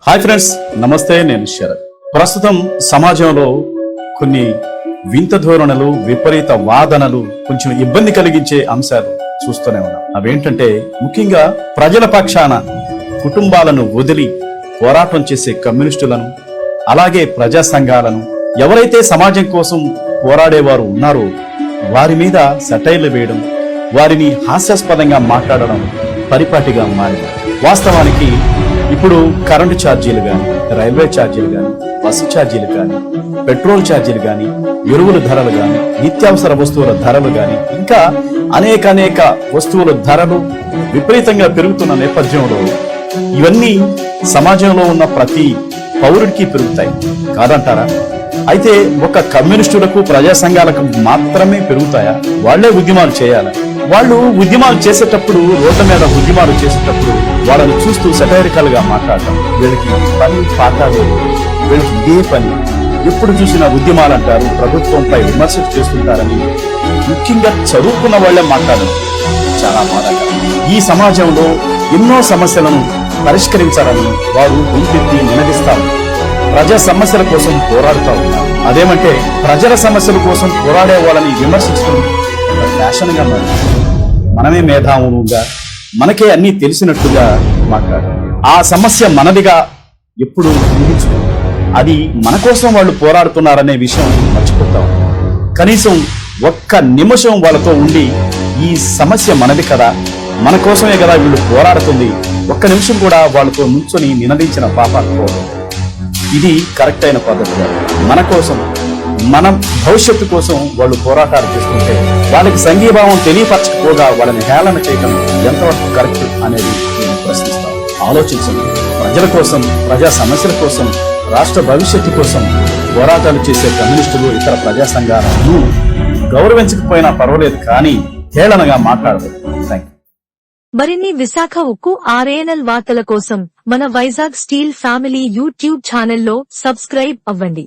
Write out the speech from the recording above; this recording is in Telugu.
హాయ్ ఫ్రెండ్స్, నమస్తే. నేను శరత్. ప్రస్తుతం సమాజంలో కొన్ని వింత ధోరణులు, విపరీత వాదనలు, కొంచెం ఇబ్బంది కలిగించే అంశాలు చూస్తూనే ఉన్నాం. అవేంటంటే ముఖ్యంగా ప్రజల పక్షాన కుటుంబాలను వదిలి పోరాటం చేసే కమ్యూనిస్టులను, అలాగే ప్రజా సంఘాలను, ఎవరైతే సమాజం కోసం పోరాడేవారు ఉన్నారో వారి మీద సెటైర్లు వేయడం, వారిని హాస్యాస్పదంగా మాట్లాడడం పరిపాటిగా మారింది. వాస్తవానికి ఇప్పుడు కరెంటు ఛార్జీలు కానీ, రైల్వే ఛార్జీలు కానీ, బస్సు ఛార్జీలు కానీ, పెట్రోల్ ఛార్జీలు కానీ, ఎరువుల ధరలు కానీ, నిత్యావసర వస్తువుల ధరలు కానీ, ఇంకా అనేక వస్తువుల ధరలు విపరీతంగా పెరుగుతున్న నేపథ్యంలో ఇవన్నీ సమాజంలో ఉన్న ప్రతి పౌరుడికి పెరుగుతాయి కాదంటారా? అయితే ఒక కమ్యూనిస్టులకు, ప్రజా సంఘాలకు మాత్రమే పెరుగుతాయా? వాళ్లే ఉద్యమాలు చేయాలా? వాళ్ళు ఉద్యమాలు చేసేటప్పుడు, రోడ్ల మీద ఉద్యమాలు చేసేటప్పుడు వాళ్ళని చూస్తూ సెటైరికల్ గా మాట్లాడటం, వీళ్ళకి పని పాఠాలు, వీళ్ళకి ఇదే పని, ఎప్పుడు చూసినా ఉద్యమాలు అంటారు, ప్రభుత్వంపై విమర్శలు చేస్తుంటారని ముఖ్యంగా చదువుకున్న వాళ్లే మాట్లాడడం చాలా బాధాకరం. ఈ సమాజంలో ఎన్నో సమస్యలను పరిష్కరించాలని వారు గొంతెత్తి నినదిస్తారు. ప్రజా సమస్యల కోసం పోరాడుతూ ఉన్నారు. అదేమంటే ప్రజల సమస్యల కోసం పోరాడే వాళ్ళని విమర్శించడం ఫ్యాషన్ గా మారింది. మనమే మేధావులుగా, మనకే అన్ని తెలిసినట్టుగా మాట్లాడాలి. ఆ సమస్య మనదిగా ఎప్పుడు ఊహించుకో, అది మన కోసం వాళ్ళు పోరాడుతున్నారనే విషయం మర్చిపోతాం. కనీసం ఒక్క నిమిషం వాళ్ళతో ఉండి ఈ సమస్య మనది కదా, మన కోసమే కదా వీళ్ళు పోరాడుతుంది, ఒక్క నిమిషం కూడా వాళ్ళతో నుంచొని నినదించిన పాపాలు. ఇది కరెక్ట్ అయిన పద్ధతి కాదు. మన కోసం, మన భవిష్యత్తు కోసం వాళ్ళు పోరాటాలు చేస్తుంటే వాళ్ళకి సంఘీభావం తెలియపరచకపోగా వాళ్ళని హేళన చేయడం ఎంతవరకు కరెక్ట్ అనేది నేను ప్రశ్నిస్తాను. ఆలోచించండి. ప్రజల కోసం, ప్రజా సమస్యల కోసం, రాష్ట్ర భవిష్యత్తు కోసం పోరాటాలు చేసే కమ్యూనిస్టులు, ఇతర ప్రజా సంఘాలను గౌరవించకపోయినా పర్వాలేదు, కానీ హేళనగా మాట్లాడలేదు. Thank you. మరిన్ని విశాఖ ఉక్కు ఆర్ఏఎన్ఎల్ వార్తల కోసం మన వైజాగ్ స్టీల్ ఫ్యామిలీ యూట్యూబ్ ఛానల్లో సబ్స్క్రైబ్ అవ్వండి.